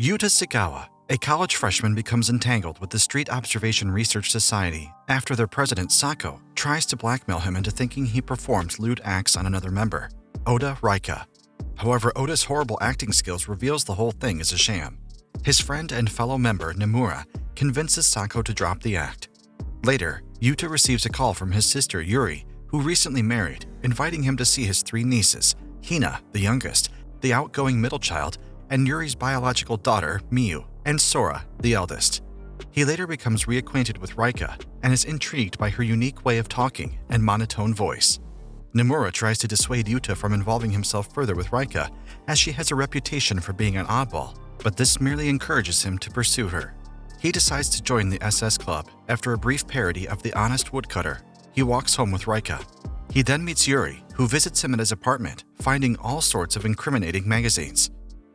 Yuuta Sagawa, a college freshman, becomes entangled with the Street Observation Research Society after their president, Sako, tries to blackmail him into thinking he performed lewd acts on another member, Oda Raika. However, Oda's horrible acting skills reveals the whole thing is a sham. His friend and fellow member, Nomura, convinces Sako to drop the act. Later, Yuuta receives a call from his sister, Yuri, who recently married, inviting him to see his 3 nieces, Hina, the youngest, the outgoing middle child, and Yuri's biological daughter, Miu, and Sora, the eldest. He later becomes reacquainted with Raika and is intrigued by her unique way of talking and monotone voice. Nomura tries to dissuade Yuuta from involving himself further with Raika, as she has a reputation for being an oddball, but this merely encourages him to pursue her. He decides to join the SS Club after a brief parody of The Honest Woodcutter. He walks home with Raika. He then meets Yuri, who visits him at his apartment, finding all sorts of incriminating magazines.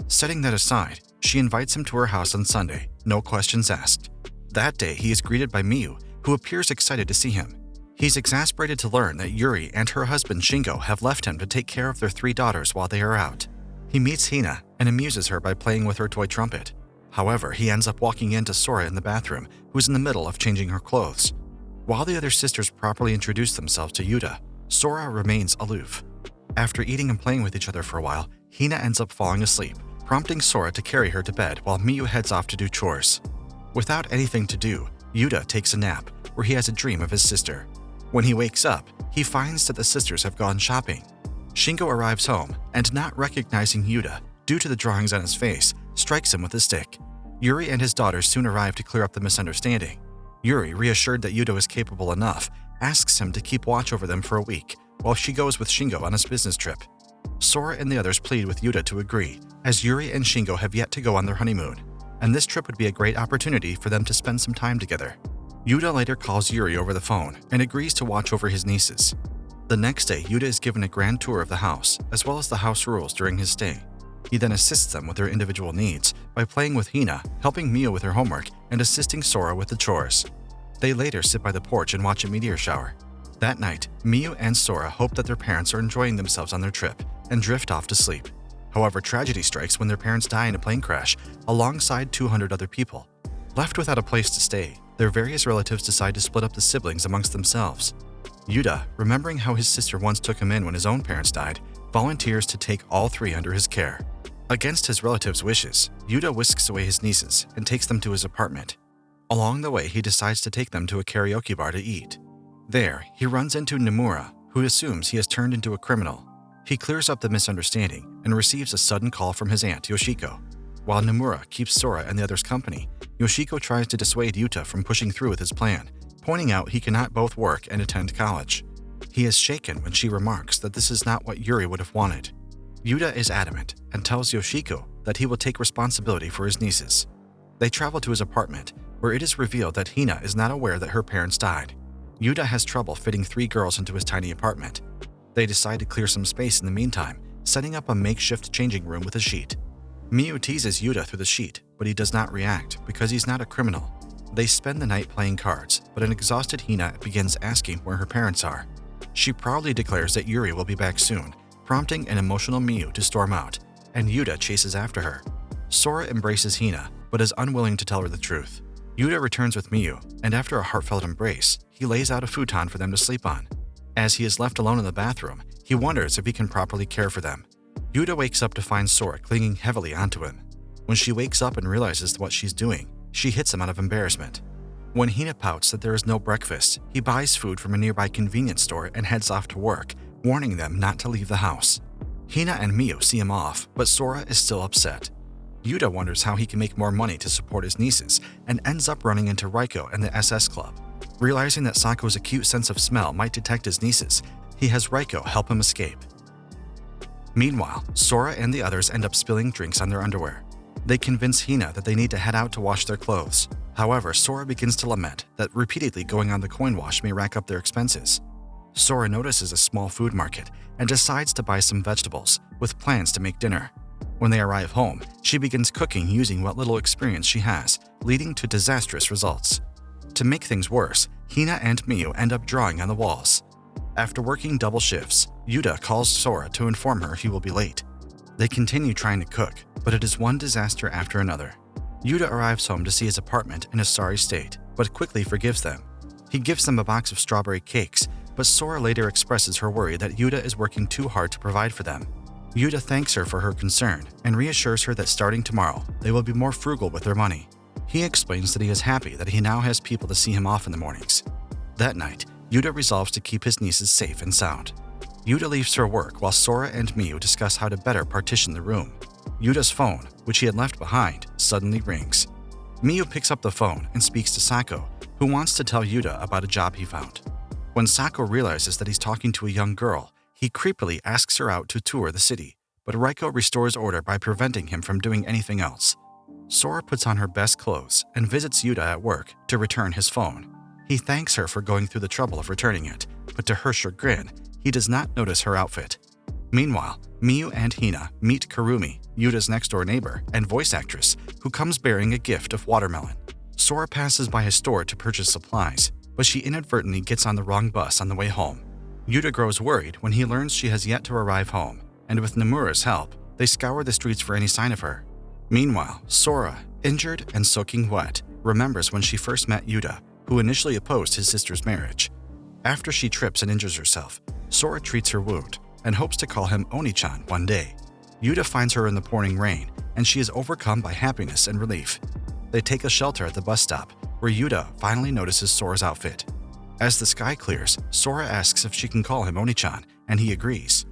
Setting that aside, she invites him to her house on Sunday, no questions asked. That day, he is greeted by Miu, who appears excited to see him. He's exasperated to learn that Yuri and her husband Shingo have left him to take care of their 3 daughters while they are out. He meets Hina and amuses her by playing with her toy trumpet. However, he ends up walking into Sora in the bathroom, who's in the middle of changing her clothes. While the other sisters properly introduce themselves to Yuuta, Sora remains aloof. After eating and playing with each other for a while, Hina ends up falling asleep, prompting Sora to carry her to bed while Miu heads off to do chores. Without anything to do, Yuuta takes a nap, where he has a dream of his sister. When he wakes up, he finds that the sisters have gone shopping. Shingo arrives home and, not recognizing Yuuta due to the drawings on his face, strikes him with a stick. Yuri and his daughters soon arrive to clear up the misunderstanding. Yuri, reassured that Yuuta is capable enough, asks him to keep watch over them for a week while she goes with Shingo on his business trip. Sora and the others plead with Yuuta to agree, as Yuri and Shingo have yet to go on their honeymoon, and this trip would be a great opportunity for them to spend some time together. Yuuta later calls Yuri over the phone and agrees to watch over his nieces. The next day, Yuuta is given a grand tour of the house, as well as the house rules during his stay. He then assists them with their individual needs by playing with Hina, helping Miu with her homework, and assisting Sora with the chores. They later sit by the porch and watch a meteor shower. That night, Miu and Sora hope that their parents are enjoying themselves on their trip and drift off to sleep. However, tragedy strikes when their parents die in a plane crash alongside 200 other people. Left without a place to stay, their various relatives decide to split up the siblings amongst themselves. Yuuta, remembering how his sister once took him in when his own parents died, volunteers to take all 3 under his care. Against his relatives' wishes, Yuuta whisks away his nieces and takes them to his apartment. Along the way, he decides to take them to a karaoke bar to eat. There, he runs into Nomura, who assumes he has turned into a criminal. He clears up the misunderstanding and receives a sudden call from his aunt, Yoshiko. While Nomura keeps Sora and the others company, Yoshiko tries to dissuade Yuuta from pushing through with his plan, pointing out he cannot both work and attend college. He is shaken when she remarks that this is not what Yuri would have wanted. Yuuta is adamant and tells Yoshiko that he will take responsibility for his nieces. They travel to his apartment, where it is revealed that Hina is not aware that her parents died. Yuuta has trouble fitting 3 girls into his tiny apartment. They decide to clear some space in the meantime, setting up a makeshift changing room with a sheet. Miu teases Yuuta through the sheet, but he does not react because he's not a criminal. They spend the night playing cards, but an exhausted Hina begins asking where her parents are. She proudly declares that Yuri will be back soon, prompting an emotional Miu to storm out, and Yuuta chases after her. Sora embraces Hina, but is unwilling to tell her the truth. Yuuta returns with Miu, and after a heartfelt embrace, he lays out a futon for them to sleep on. As he is left alone in the bathroom, he wonders if he can properly care for them. Yuuta wakes up to find Sora clinging heavily onto him. When she wakes up and realizes what she's doing, she hits him out of embarrassment. When Hina pouts that there is no breakfast, he buys food from a nearby convenience store and heads off to work, warning them not to leave the house. Hina and Miu see him off, but Sora is still upset. Yuuta wonders how he can make more money to support his nieces and ends up running into Raiko and the SS Club. Realizing that Sako's acute sense of smell might detect his nieces, he has Raiko help him escape. Meanwhile, Sora and the others end up spilling drinks on their underwear. They convince Hina that they need to head out to wash their clothes. However, Sora begins to lament that repeatedly going on the coin wash may rack up their expenses. Sora notices a small food market and decides to buy some vegetables, with plans to make dinner. When they arrive home, she begins cooking using what little experience she has, leading to disastrous results. To make things worse, Hina and Miu end up drawing on the walls. After working double shifts, Yuuta calls Sora to inform her he will be late. They continue trying to cook, but it is one disaster after another. Yuuta arrives home to see his apartment in a sorry state, but quickly forgives them. He gives them a box of strawberry cakes, but Sora later expresses her worry that Yuuta is working too hard to provide for them. Yuuta thanks her for her concern and reassures her that starting tomorrow, they will be more frugal with their money. He explains that he is happy that he now has people to see him off in the mornings. That night, Yuuta resolves to keep his nieces safe and sound. Yuuta leaves for work while Sora and Miu discuss how to better partition the room. Yuta's phone, which he had left behind, suddenly rings. Miu picks up the phone and speaks to Sako, who wants to tell Yuuta about a job he found. When Sako realizes that he's talking to a young girl, he creepily asks her out to tour the city, but Raiko restores order by preventing him from doing anything else. Sora puts on her best clothes and visits Yuuta at work to return his phone. He thanks her for going through the trouble of returning it, but to her chagrin, he does not notice her outfit. Meanwhile, Miu and Hina meet Kurumi, Yuta's next-door neighbor and voice actress, who comes bearing a gift of watermelon. Sora passes by his store to purchase supplies, but she inadvertently gets on the wrong bus on the way home. Yuuta grows worried when he learns she has yet to arrive home, and with Nomura's help, they scour the streets for any sign of her. Meanwhile, Sora, injured and soaking wet, remembers when she first met Yuuta, who initially opposed his sister's marriage. After she trips and injures herself, Sora treats her wound and hopes to call him Oni-chan one day. Yuuta finds her in the pouring rain, and she is overcome by happiness and relief. They take a shelter at the bus stop, where Yuuta finally notices Sora's outfit. As the sky clears, Sora asks if she can call him Oni-chan, and he agrees.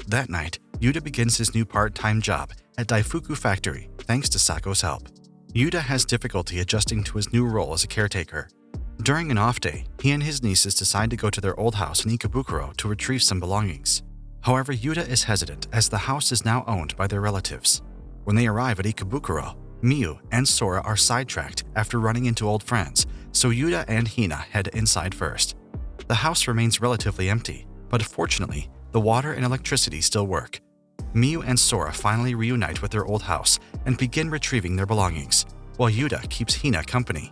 That night, Yuuta begins his new part-time job at Daifuku Factory, thanks to Sako's help. Yuuta has difficulty adjusting to his new role as a caretaker. During an off day, he and his nieces decide to go to their old house in Ikebukuro to retrieve some belongings. However, Yuuta is hesitant as the house is now owned by their relatives. When they arrive at Ikebukuro, Miu and Sora are sidetracked after running into old friends, so Yuuta and Hina head inside first. The house remains relatively empty, but fortunately, the water and electricity still work. Miu and Sora finally reunite with their old house and begin retrieving their belongings, while Yuuta keeps Hina company.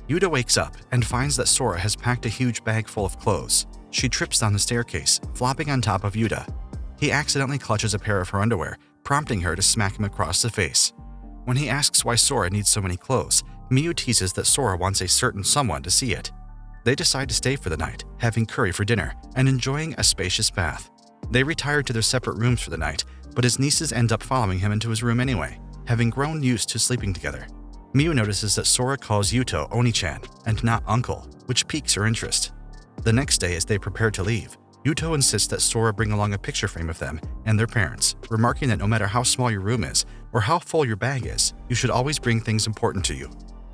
Yuuta wakes up and finds that Sora has packed a huge bag full of clothes. She trips down the staircase, flopping on top of Yuuta. He accidentally clutches a pair of her underwear, prompting her to smack him across the face. When he asks why Sora needs so many clothes, Miu teases that Sora wants a certain someone to see it. They decide to stay for the night, having curry for dinner and enjoying a spacious bath. They retire to their separate rooms for the night, but his nieces end up following him into his room anyway, having grown used to sleeping together. Miu notices that Sora calls Yuuta Oni-chan and not uncle, which piques her interest. The next day, as they prepare to leave, Yuuta insists that Sora bring along a picture frame of them and their parents, remarking that no matter how small your room is or how full your bag is, you should always bring things important to you.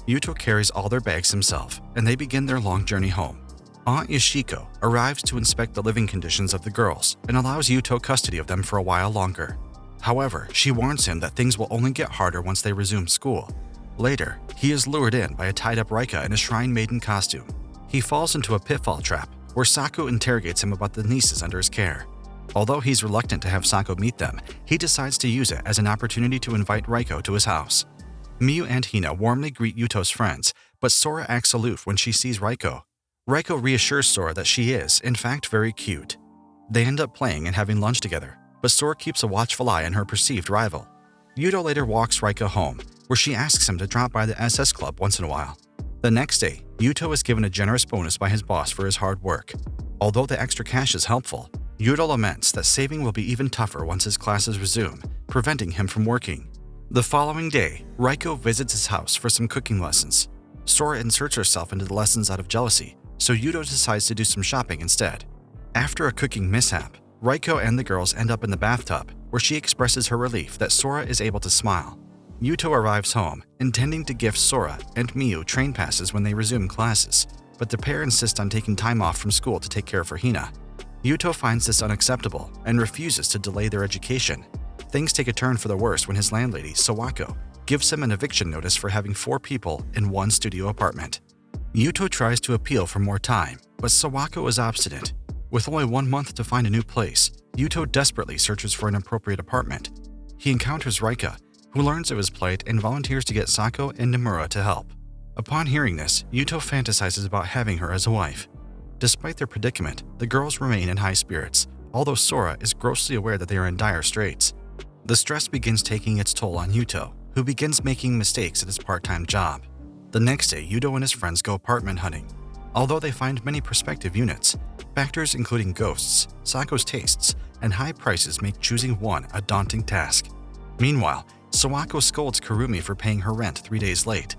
Yuuta carries all their bags himself, and they begin their long journey home. Aunt Yoshiko arrives to inspect the living conditions of the girls and allows Yuuta custody of them for a while longer. However, she warns him that things will only get harder once they resume school. Later, he is lured in by a tied-up Raika in a shrine maiden costume. He falls into a pitfall trap, where Sako interrogates him about the nieces under his care. Although he's reluctant to have Sako meet them, he decides to use it as an opportunity to invite Raiko to his house. Miu and Hina warmly greet Yuto's friends, but Sora acts aloof when she sees Raiko. Raiko reassures Sora that she is, in fact, very cute. They end up playing and having lunch together, but Sora keeps a watchful eye on her perceived rival. Yuuta later walks Raiko home, where she asks him to drop by the SS Club once in a while. The next day, Yuuta is given a generous bonus by his boss for his hard work. Although the extra cash is helpful, Yuuta laments that saving will be even tougher once his classes resume, preventing him from working. The following day, Raiko visits his house for some cooking lessons. Sora inserts herself into the lessons out of jealousy, so Yuuta decides to do some shopping instead. After a cooking mishap, Raiko and the girls end up in the bathtub, where she expresses her relief that Sora is able to smile. Yuuta arrives home, intending to gift Sora and Miu train passes when they resume classes, but the pair insist on taking time off from school to take care of Hina. Yuuta finds this unacceptable and refuses to delay their education. Things take a turn for the worse when his landlady, Sawako, gives him an eviction notice for having 4 people in one studio apartment. Yuuta tries to appeal for more time, but Sawako is obstinate. With only 1 month to find a new place, Yuuta desperately searches for an appropriate apartment. He encounters Raika, who learns of his plight and volunteers to get Sako and Nomura to help. Upon hearing this, Yuuta fantasizes about having her as a wife. Despite their predicament, the girls remain in high spirits, although Sora is grossly aware that they are in dire straits. The stress begins taking its toll on Yuuta, who begins making mistakes at his part-time job. The next day, Yuuta and his friends go apartment hunting. Although they find many prospective units, factors including ghosts, Sako's tastes, and high prices make choosing one a daunting task. Meanwhile, Sawako scolds Kurumi for paying her rent 3 days late.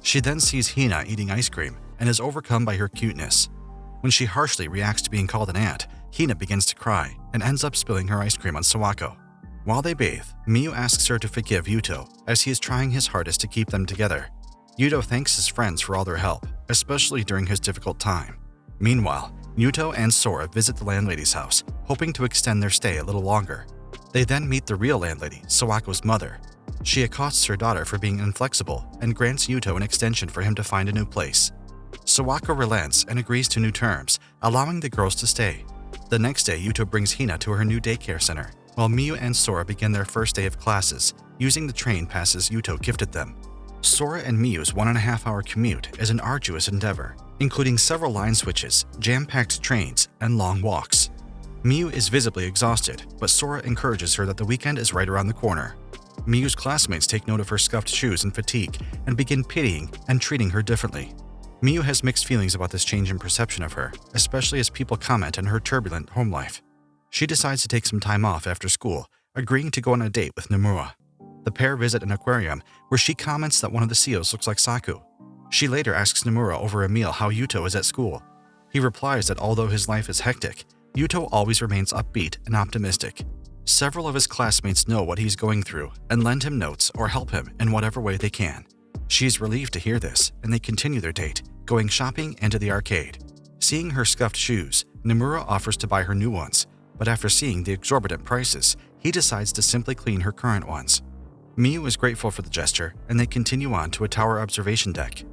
She then sees Hina eating ice cream and is overcome by her cuteness. When she harshly reacts to being called an ant, Hina begins to cry and ends up spilling her ice cream on Sawako. While they bathe, Miu asks her to forgive Yuuta as he is trying his hardest to keep them together. Yuuta thanks his friends for all their help, especially during his difficult time. Meanwhile, Yuuta and Sora visit the landlady's house, hoping to extend their stay a little longer. They then meet the real landlady, Sawako's mother. She accosts her daughter for being inflexible and grants Yuuta an extension for him to find a new place. Sawako relents and agrees to new terms, allowing the girls to stay. The next day, Yuuta brings Hina to her new daycare center, while Miu and Sora begin their first day of classes, using the train passes Yuuta gifted them. Sora and Miu's 1.5-hour commute is an arduous endeavor, including several line switches, jam-packed trains, and long walks. Miu is visibly exhausted, but Sora encourages her that the weekend is right around the corner. Miu's classmates take note of her scuffed shoes and fatigue and begin pitying and treating her differently. Miu has mixed feelings about this change in perception of her, especially as people comment on her turbulent home life. She decides to take some time off after school, agreeing to go on a date with Nomura. The pair visit an aquarium where she comments that one of the seals looks like Saku. She later asks Nomura over a meal how Yuuta is at school. He replies that although his life is hectic, Yuuta always remains upbeat and optimistic. Several of his classmates know what he's going through and lend him notes or help him in whatever way they can. She is relieved to hear this, and they continue their date, going shopping and to the arcade. Seeing her scuffed shoes, Nomura offers to buy her new ones, but after seeing the exorbitant prices, he decides to simply clean her current ones. Miu is grateful for the gesture, and they continue on to a tower observation deck.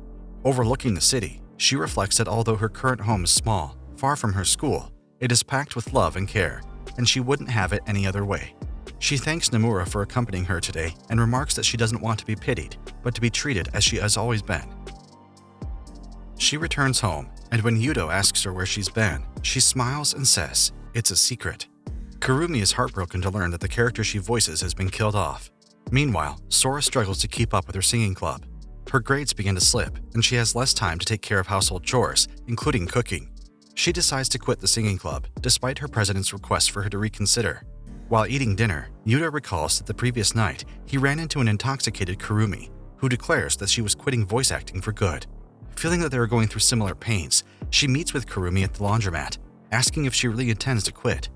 Overlooking the city, she reflects that although her current home is small, far from her school, it is packed with love and care, and she wouldn't have it any other way. She thanks Nomura for accompanying her today and remarks that she doesn't want to be pitied, but to be treated as she has always been. She returns home, and when Yuuta asks her where she's been, she smiles and says, "It's a secret." Kurumi is heartbroken to learn that the character she voices has been killed off. Meanwhile, Sora struggles to keep up with her singing club. Her grades begin to slip, and she has less time to take care of household chores, including cooking. She decides to quit the singing club, despite her president's request for her to reconsider. While eating dinner, Yuuta recalls that the previous night, he ran into an intoxicated Kurumi, who declares that she was quitting voice acting for good. Feeling that they are going through similar pains, she meets with Kurumi at the laundromat, asking if she really intends to quit.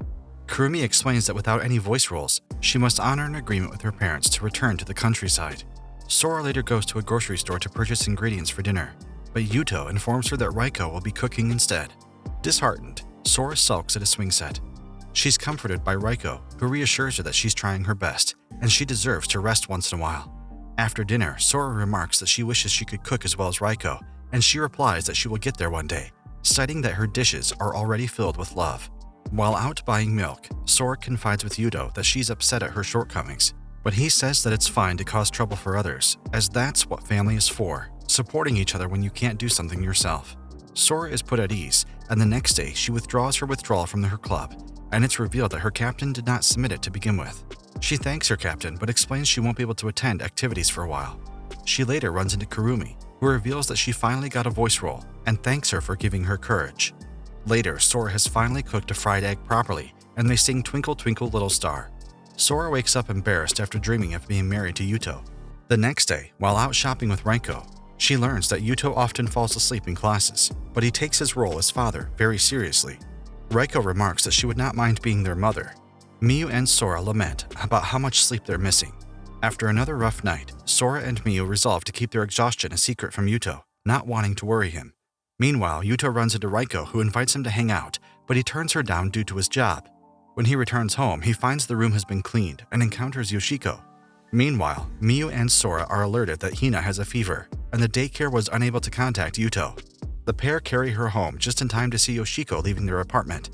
Kurumi explains that without any voice roles, she must honor an agreement with her parents to return to the countryside. Sora later goes to a grocery store to purchase ingredients for dinner, but Yuuta informs her that Raiko will be cooking instead. Disheartened, Sora sulks at a swing set. She's comforted by Raiko, who reassures her that she's trying her best, and she deserves to rest once in a while. After dinner, Sora remarks that she wishes she could cook as well as Raiko, and she replies that she will get there one day, citing that her dishes are already filled with love. While out buying milk, Sora confides with Yuuta that she's upset at her shortcomings, but he says that it's fine to cause trouble for others, as that's what family is for, supporting each other when you can't do something yourself. Sora is put at ease, and the next day she withdraws her withdrawal from her club, and it's revealed that her captain did not submit it to begin with. She thanks her captain, but explains she won't be able to attend activities for a while. She later runs into Kurumi, who reveals that she finally got a voice role, and thanks her for giving her courage. Later, Sora has finally cooked a fried egg properly, and they sing Twinkle Twinkle Little Star. Sora wakes up embarrassed after dreaming of being married to Yuuta. The next day, while out shopping with Raiko, she learns that Yuuta often falls asleep in classes, but he takes his role as father very seriously. Raiko remarks that she would not mind being their mother. Miu and Sora lament about how much sleep they're missing. After another rough night, Sora and Miu resolve to keep their exhaustion a secret from Yuuta, not wanting to worry him. Meanwhile, Yuuta runs into Raiko, who invites him to hang out, but he turns her down due to his job. When he returns home, he finds the room has been cleaned and encounters Yoshiko. Meanwhile, Miu and Sora are alerted that Hina has a fever, and the daycare was unable to contact Yuuta. The pair carry her home just in time to see Yoshiko leaving their apartment.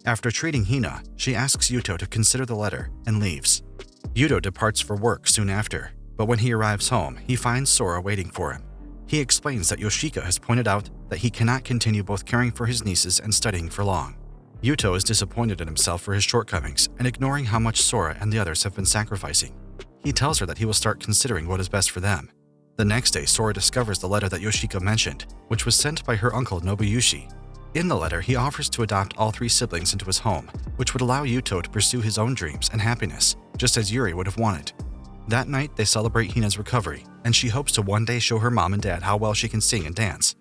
After treating Hina, she asks Yuuta to consider the letter and leaves. Yuuta departs for work soon after, but when he arrives home, he finds Sora waiting for him. He explains that Yoshiko has pointed out that he cannot continue both caring for his nieces and studying for long. Yuuta is disappointed in himself for his shortcomings and ignoring how much Sora and the others have been sacrificing. He tells her that he will start considering what is best for them. The next day, Sora discovers the letter that Yoshiko mentioned, which was sent by her uncle Nobuyushi. In the letter, he offers to adopt all 3 siblings into his home, which would allow Yuuta to pursue his own dreams and happiness, just as Yuri would have wanted. That night, they celebrate Hina's recovery, and she hopes to one day show her mom and dad how well she can sing and dance.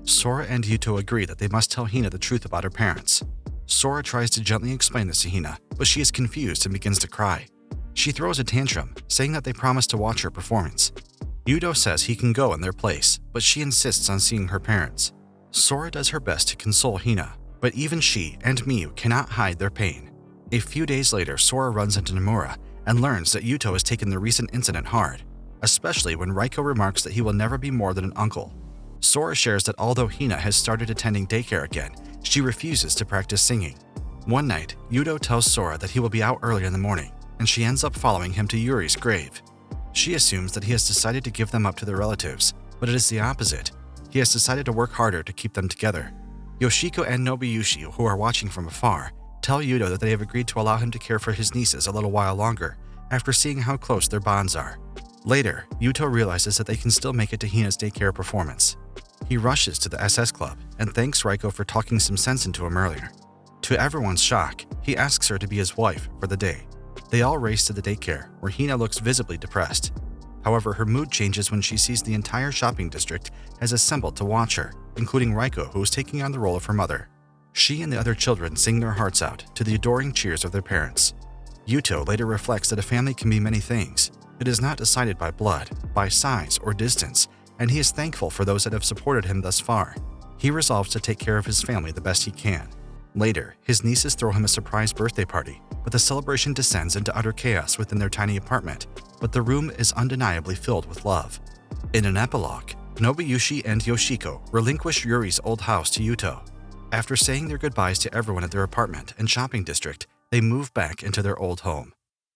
Sora and Yuuta agree that they must tell Hina the truth about her parents. Sora tries to gently explain this to Hina, but she is confused and begins to cry. She throws a tantrum, saying that they promised to watch her performance. Yuuta says he can go in their place, but she insists on seeing her parents. Sora does her best to console Hina, but even she and Miu cannot hide their pain. A few days later, Sora runs into Nomura and learns that Yuuta has taken the recent incident hard, especially when Raiko remarks that he will never be more than an uncle. Sora shares that although Hina has started attending daycare again, she refuses to practice singing. One night, Yuuta tells Sora that he will be out early in the morning, and she ends up following him to Yuri's grave. She assumes that he has decided to give them up to their relatives, but it is the opposite. He has decided to work harder to keep them together. Yoshiko and Nobuyushi, who are watching from afar, tell Yuuta that they have agreed to allow him to care for his nieces a little while longer, after seeing how close their bonds are. Later, Yuuta realizes that they can still make it to Hina's daycare performance. He rushes to the SS Club and thanks Raiko for talking some sense into him earlier. To everyone's shock, he asks her to be his wife for the day. They all race to the daycare, where Hina looks visibly depressed. However, her mood changes when she sees the entire shopping district has assembled to watch her, including Raiko, who is taking on the role of her mother. She and the other children sing their hearts out to the adoring cheers of their parents. Yuuta later reflects that a family can be many things. It is not decided by blood, by size, or distance, and he is thankful for those that have supported him thus far. He resolves to take care of his family the best he can. Later, his nieces throw him a surprise birthday party, but the celebration descends into utter chaos within their tiny apartment, but the room is undeniably filled with love. In an epilogue, Nobuyushi and Yoshiko relinquish Yuri's old house to Yuuta. After saying their goodbyes to everyone at their apartment and shopping district, they move back into their old home.